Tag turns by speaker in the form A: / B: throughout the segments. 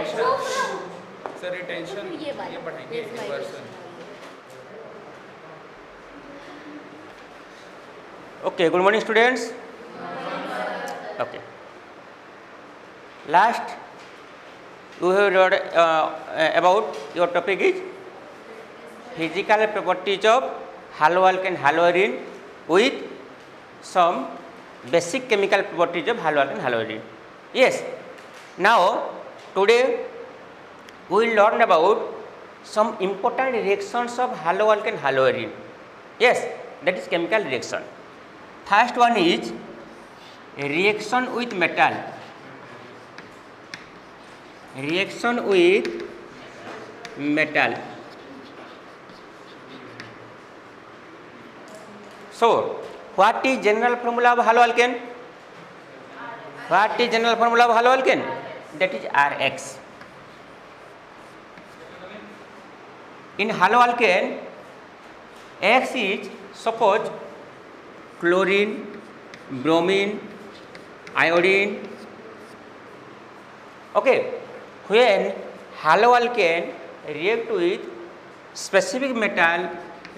A: Sir retention ये बढ़ाएंगे reversion.
B: Okay, good morning students. Okay. Last you have read about your topic is physical properties of haloalkane haloarine with some basic chemical properties of haloalkane haloarine. Yes. Now today we will learn about some important reactions of haloalkane haloarine. Yes, that is chemical reaction. First one is reaction with metal. Reaction with metal. So, what is general formula of haloalkane? What is general formula of haloalkane? That is Rx. In haloalkane, X is suppose chlorine, bromine, iodine. Okay, when haloalkane react with specific metal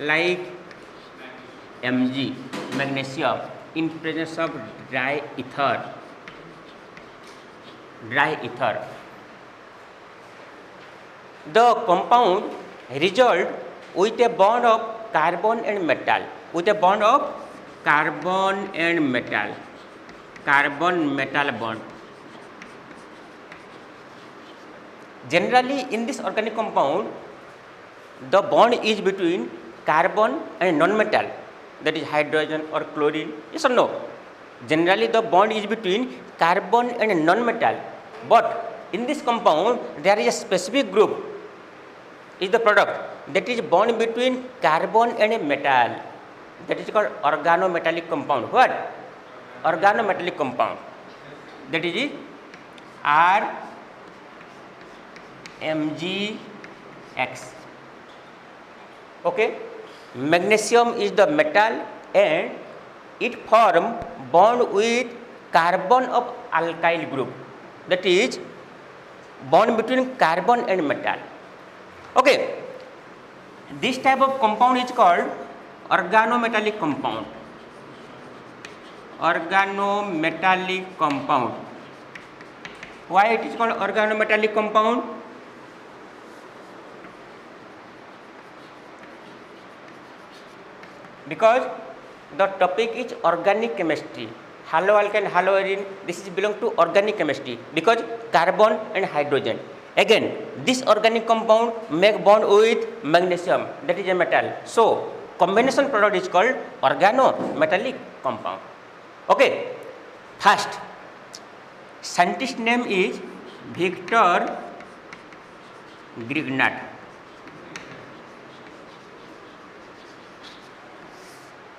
B: like Mg, magnesium, in presence of dry ether, the compound result with a bond of carbon and metal, carbon metal bond. Generally in this organic compound the bond is between carbon and non-metal, that is hydrogen or chlorine. Yes or no? Generally the bond is between carbon and non-metal, but in this compound there is a specific group is the product that is bond between carbon and a metal, that is called organometallic compound. What? Organometallic compound, that is RMgX. Okay, magnesium is the metal and it form bond with carbon of alkyl group, that is bond between carbon and metal. Okay, this type of compound is called organometallic compound. Organometallic compound. Why it is called organometallic compound? Because the topic is organic chemistry. Haloalkane, haloarine, this is belong to organic chemistry because carbon and hydrogen. Again, this organic compound make bond with magnesium, that is a metal. So, combination product is called organometallic compound. Okay, first, scientist name is Victor Grignard.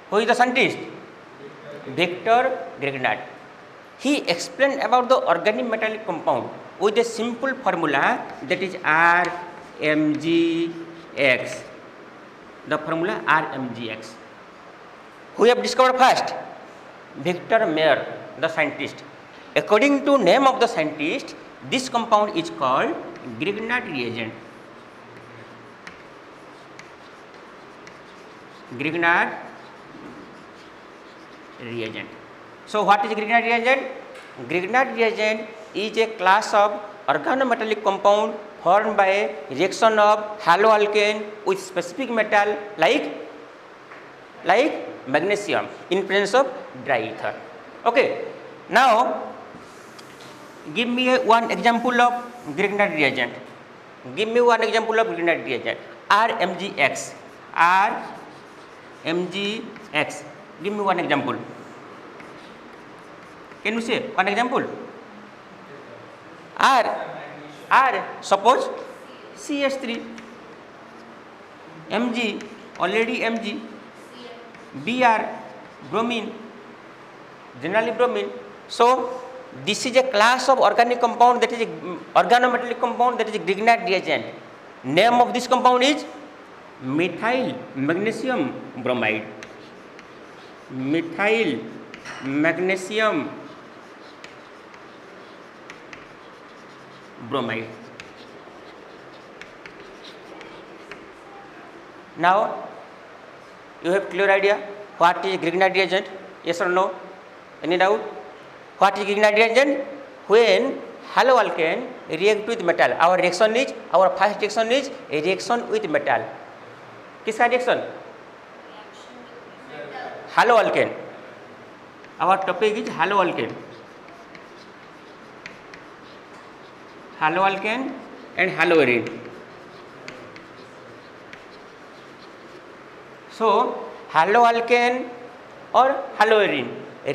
B: Who is the scientist? Victor Grignard. He explained about the organic metallic compound with a simple formula, that is RMgX. The formula RMgX. Who have discovered first? Victor Mayer, the scientist. According to name of the scientist, this compound is called Grignard reagent. Grignard reagent. So, what is Grignard reagent? Grignard reagent is a class of organometallic compound formed by a reaction of haloalkane with specific metal like magnesium in presence of dry ether. Okay. Now, give me one example of Grignard reagent. Give me one example of Grignard reagent. RMgX. RMgX. Give me one example. Can you say one example? R, suppose CH3. Mg, already Mg. Br, bromine, generally bromine. So, this is a class of organic compound, that is a organometallic compound, that is a Grignard reagent. Name of this compound is methyl magnesium bromide. Methyl magnesium bromide. Now you have clear idea what is Grignard reagent? Yes or no? Any doubt? What is Grignard reagent? When haloalkane react with metal, our first reaction is a reaction with metal. किसका reaction? Haloalkane. Our topic is haloalkane. Haloalkane and haloarine. So haloalkane or haloarine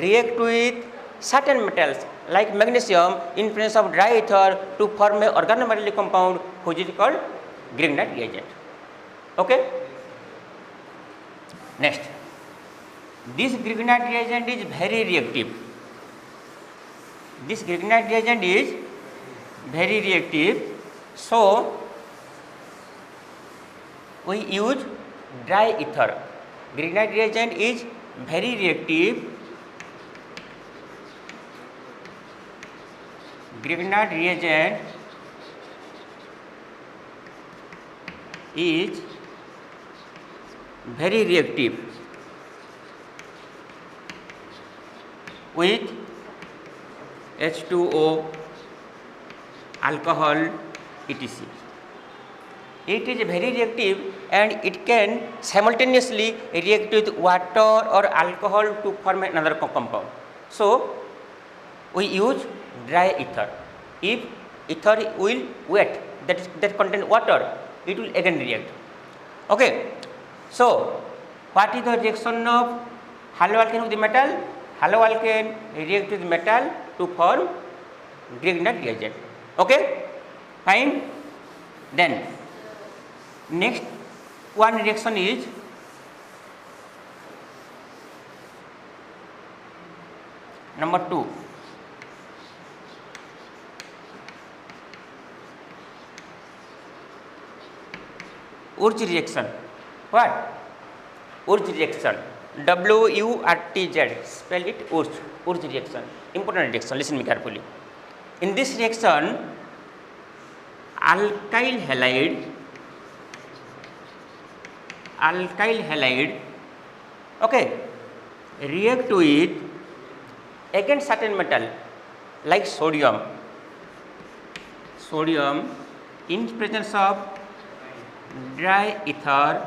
B: react with certain metals like magnesium in presence of dry ether to form a organometallic compound which is called Grignard reagent. Okay. Next, this Grignard reagent is very reactive. This Grignard reagent is very reactive. So we use dry ether. Grignard reagent is very reactive. Grignard reagent is very reactive with H2O, alcohol, etc. It is very reactive and it can simultaneously react with water or alcohol to form another compound. So we use dry ether. If ether will wet that contain water, it will again react. Okay. So what is the reaction of haloalkane with the metal? Haloalkane react with metal to form Grignard reagent. Okay. Fine. Then next one reaction is number 2. Wurtz reaction. What? Wurtz reaction. W-U-R-T-Z. Spell it Wurtz. Wurtz reaction. Important reaction. Listen me carefully. In this reaction, alkyl halide, okay, react with again certain metal like sodium in presence of dry ether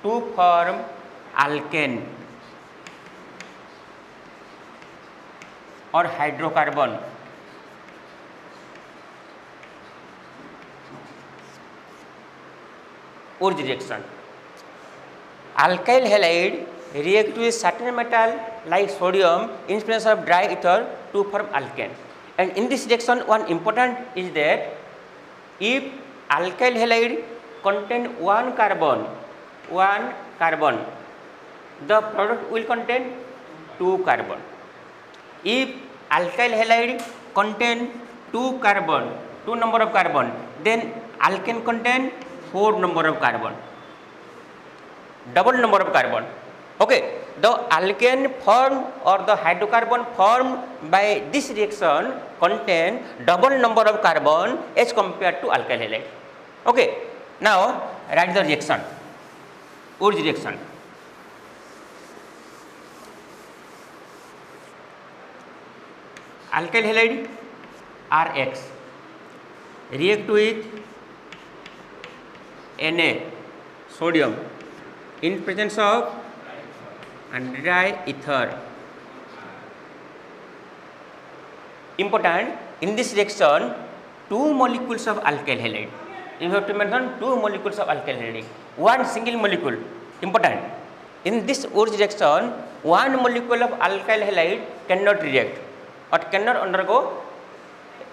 B: to form alkane or hydrocarbon. Wurtz reaction. Alkyl halide react with certain metal like sodium in presence of dry ether to form alkane. And in this reaction, one important is that if alkyl halide contain one carbon, the product will contain 2 carbon. If alkyl halide contain 2 number of carbon, then alkane contain 4 number of carbon, double number of carbon. Okay, the alkane formed or the hydrocarbon formed by this reaction contain double number of carbon as compared to alkyl halide. Okay, now write the reaction. Wurtz reaction. Alkyl halide RX react with Na, sodium in presence of dry ether. Important, in this reaction 2 molecules of alkyl halide. You have to mention 2 molecules of alkyl halide. One single molecule. Important. In this Wurtz reaction, 1 molecule of alkyl halide cannot react or cannot undergo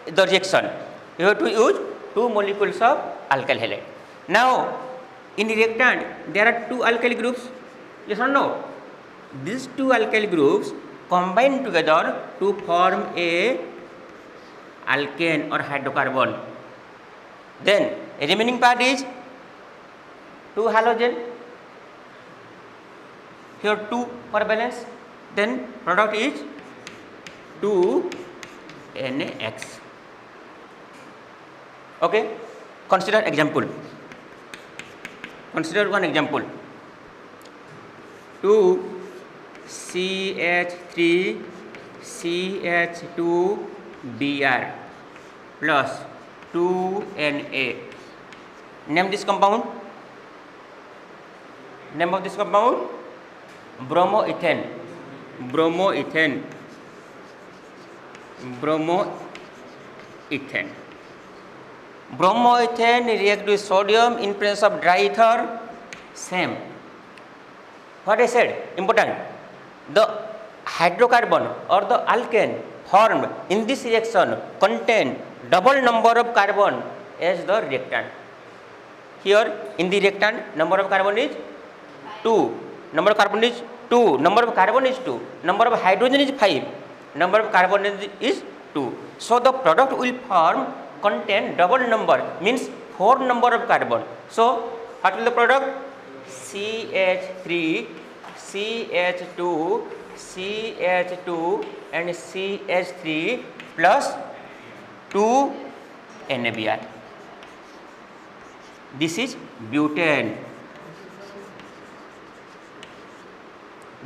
B: the reaction. You have to use 2 molecules of alkyl halide. Now, in reactant, there are 2 alkyl groups. Yes or no? These 2 alkyl groups combine together to form a alkane or hydrocarbon. Then, remaining part is 2 halogen. Here 2 for balance. Then, product is 2 NaX. Okay? Consider example. Consider one example. 2CH3CH2Br plus 2Na. Name this compound. Name of this compound, bromoethane. Bromoethane. Bromoethane. Bromoethane react with sodium in presence of dry ether. Same. What I said, important. The hydrocarbon or the alkane formed in this reaction contain double number of carbon as the reactant. Here in the reactant, number of carbon is 2. Number of carbon is 2. Number of carbon is 2. Number of hydrogen is 5. Number of carbon is 2. So the product will contain double number, means 4 number of carbon. So what will the product? CH3, CH2, CH2 and CH3 plus 2 NaBr. This is butane.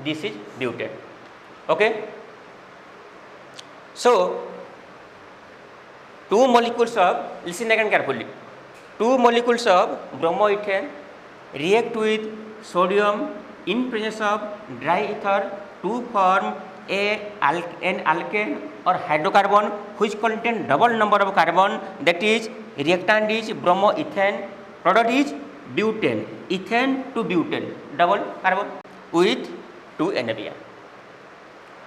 B: This is butane. Okay. So 2 molecules of, listen again carefully, 2 molecules of bromoethane react with sodium in presence of dry ether to form an alkane or hydrocarbon which contain double number of carbon, that is reactant is bromoethane, product is butane, ethane to butane, double carbon with 2 NaBr.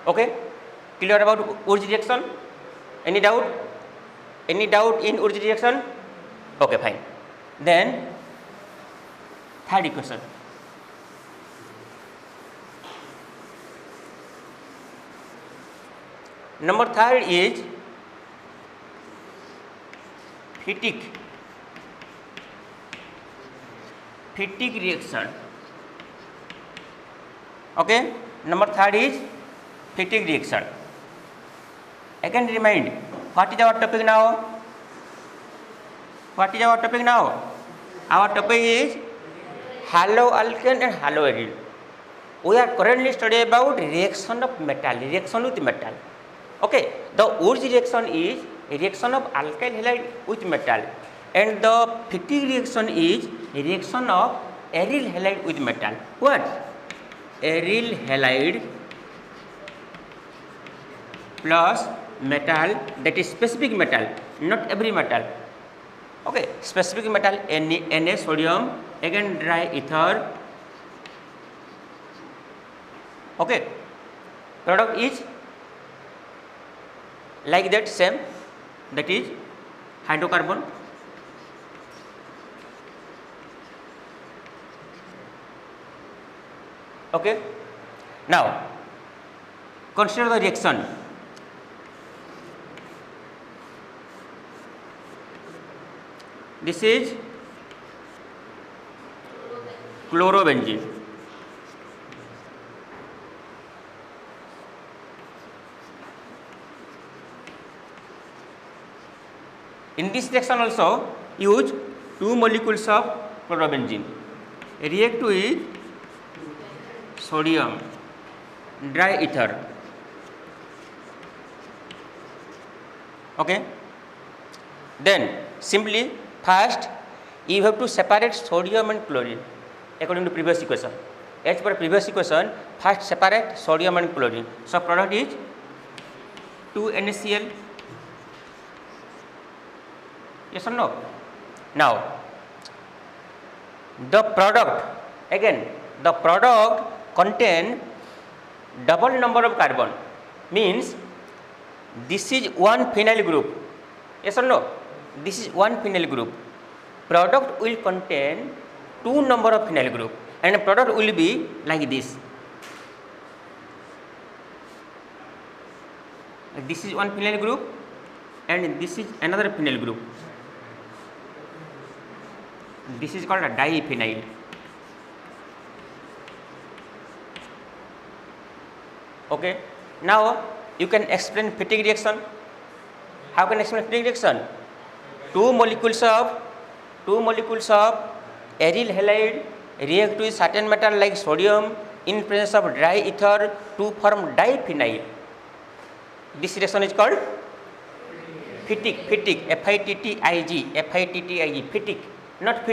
B: Okay, clear about Urji reaction? Any doubt? Any doubt in Urji reaction? Okay, fine. Then third equation. Number third is phytic reaction. Okay, number third is phytic reaction. Again remind, what is our topic now? What is our topic now? Our topic is haloalkane and haloaryl. We are currently studying about reaction of metal, reaction with metal. Okay, the Urji reaction is a reaction of alkyl halide with metal, and the phytic reaction is a reaction of aryl halide with metal. What? Aryl halide plus metal, that is specific metal, not every metal. Okay, specific metal Na sodium, again dry ether. Okay, product is like that same, that is hydrocarbon. Okay, now consider the reaction. This is chlorobenzene. In this reaction also use 2 molecules of chlorobenzene react with sodium, dry ether. Okay, then simply first you have to separate sodium and chlorine according to previous equation. As per previous equation, first separate sodium and chlorine. So product is 2 NaCl. Yes or no? Now the product, again the product contain double number of carbon, means this is one phenyl group. Yes or no? This is one phenyl group. Product will contain 2 number of phenyl group, and product will be like this. This is one phenyl group and this is another phenyl group. This is called a diphenyl. Okay, now you can explain phytic reaction. How can I explain phytic reaction? 2 molecules of aryl halide react with certain metal like sodium in presence of dry ether to form diphenyl. This reaction is called phytic, F-I-T-T-I-G, phytic, not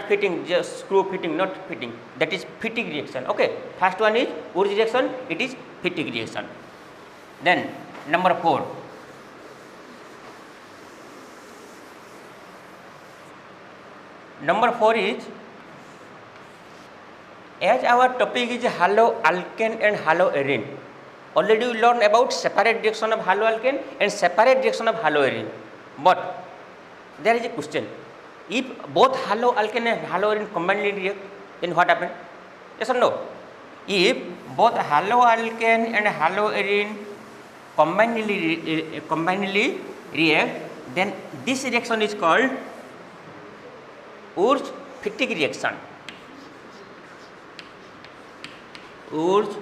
B: fitting, just screw fitting, not fitting. That is phytic reaction. Okay, first one is Wurtz reaction, it is phytic reaction. Then number 4. Number 4 is, as our topic is haloalkane and haloarine, already we learned about separate reaction of haloalkane and separate reaction of haloarine. But there is a question, if both haloalkane and haloarine combinedly react, then what happens? Yes or no? If both haloalkane and haloarine combinedly react, then this reaction is called Wurtz phytic reaction. Wurtz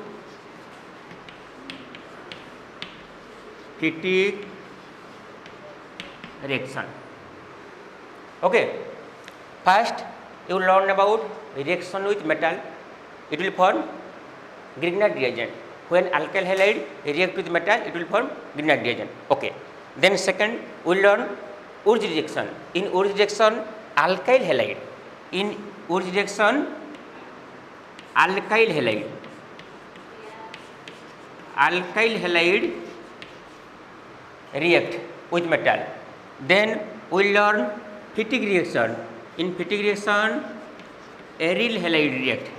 B: phytic reaction. Okay, first you will learn about reaction with metal. It will form Grignard reagent. When alkyl halide react with metal, it will form Grignard reagent. Okay. Then second, we will learn Wurtz reaction. In Wurtz reaction, alkyl halide. In Wurtz reaction, alkyl halide react with metal. Then we will learn phytic reaction. In phytic reaction, aryl halide react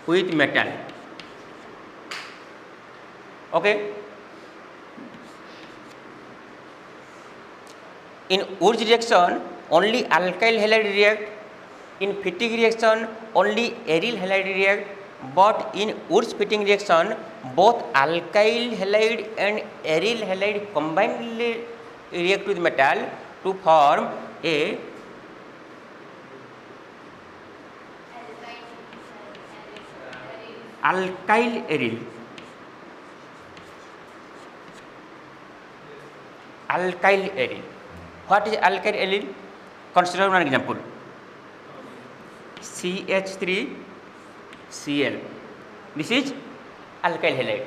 B: with metal. Okay. In Wurtz reaction, only alkyl halide react. In phytic reaction, only aryl halide react. But in Wurtz phytic reaction, both alkyl halide and aryl halide combinedly react with metal to form a alkyl aryl. Alkyl aryl. What is alkyl aryl? Consider one example. CH3Cl. This is alkyl halide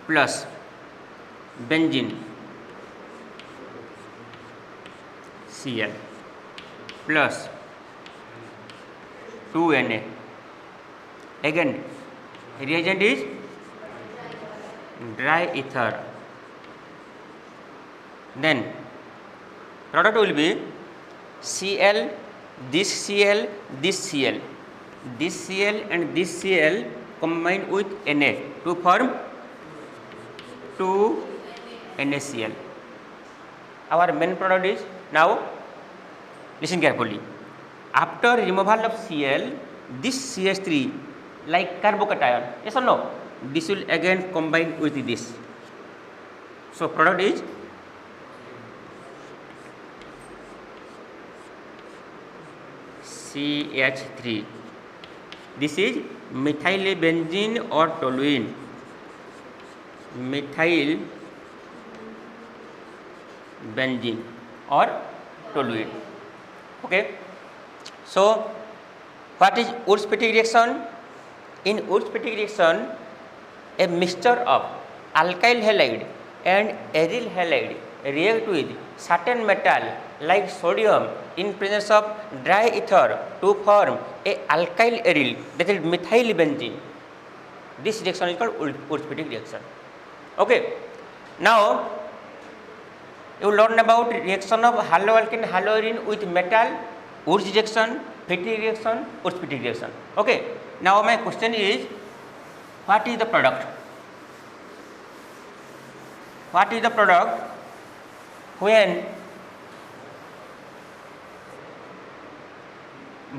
B: plus benzene Cl plus 2Na. Again, reagent is dry ether. Then product will be Cl, this Cl, this Cl. This Cl and this Cl combined with Na to form 2NaCl. Our main product is, now listen carefully. After removal of Cl, this CH3 like carbocation, yes or no? This will again combine with this. So product is CH3. This is methyl benzene or toluene. Methyl benzene or toluene. Okay. So what is Wurtz phytic reaction? In Wurtz phytic reaction, a mixture of alkyl halide and aryl halide react with certain metal like sodium in presence of dry ether to form a alkyl aryl, that is methyl benzene. This reaction is called Wurtz phytic reaction. Okay. Now you learn about reaction of haloalkane haloarine with metal, Wurtz reaction, phytic reaction, Wurtz phytic reaction. Okay. Now my question is, what is the product? What is the product when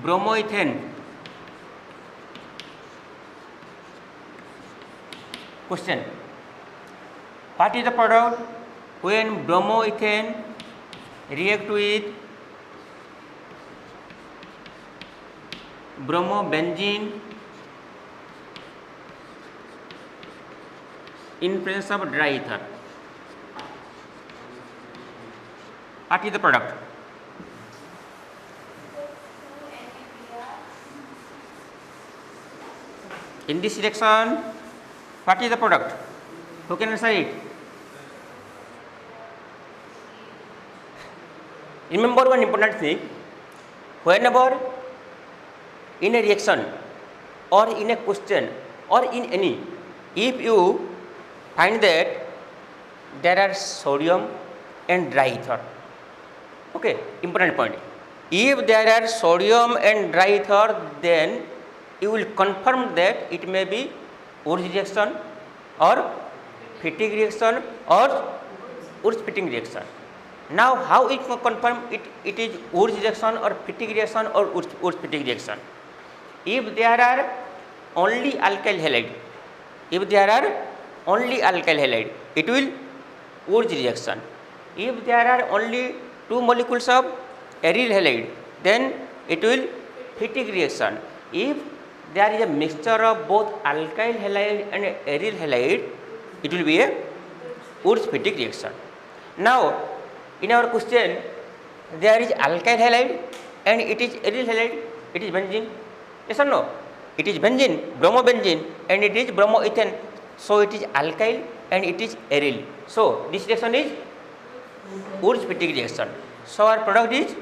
B: bromoethane, question, what is the product when bromoethane react with bromobenzene in presence of dry ether? What is the product? In this reaction, what is the product? Who can answer it? Remember one important thing, whenever in a reaction or in a question or in any, if you find that there are sodium and dry ether, okay, important point. If there are sodium and dry ether, then you will confirm that it may be Wurtz reaction or Fittig reaction or Wurtz-Fittig reaction. Now, how it can confirm it is Wurtz reaction or Fittig reaction or Wurtz-Fittig reaction? If there are only alkyl halide, it will Wurtz reaction. If there are only 2 molecules of aryl halide, then it will Fittig reaction. If there is a mixture of both alkyl halide and aryl halide, it will be a Wurtz-Fittig reaction. Now, in our question, there is alkyl halide and it is aryl halide, it is benzene. Yes or no? It is benzene, bromobenzene, and it is bromoethane. So it is alkyl and it is aryl. So this reaction is Wurtz-Fittig reaction. So our product is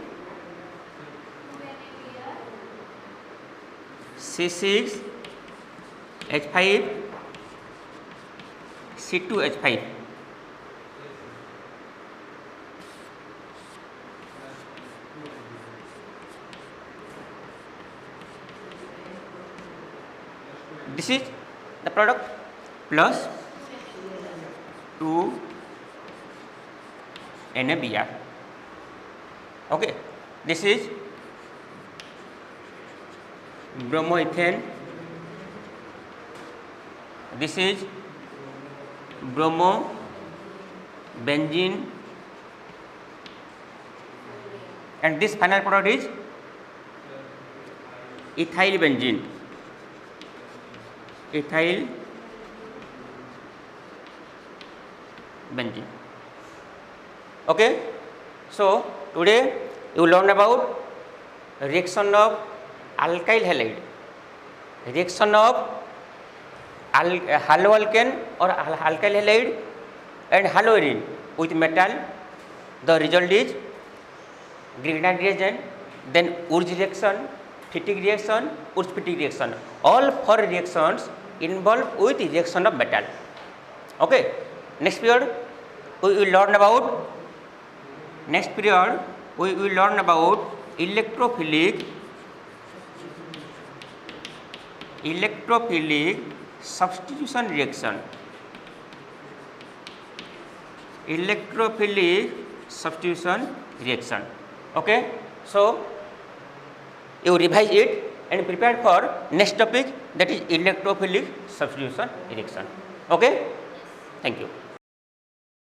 B: C6H5 C2H5. This is the product plus 2 NaBr. Okay, this is bromoethane, this is bromobenzene, and this final product is ethyl benzene. Okay, so today you learn about reaction of alkyl halide, reaction of haloalkane or alkyl halide and haloarine with metal. The result is Grignard reagent, then Wurtz reaction, Fittig reaction, Wurtz-Fittig reaction. All 4 reactions involved with reaction of metal. Okay. Next period we will learn about electrophilic substitution reaction. Okay. So you revise it and prepare for next topic, that is electrophilic substitution reaction. Okay. Thank you.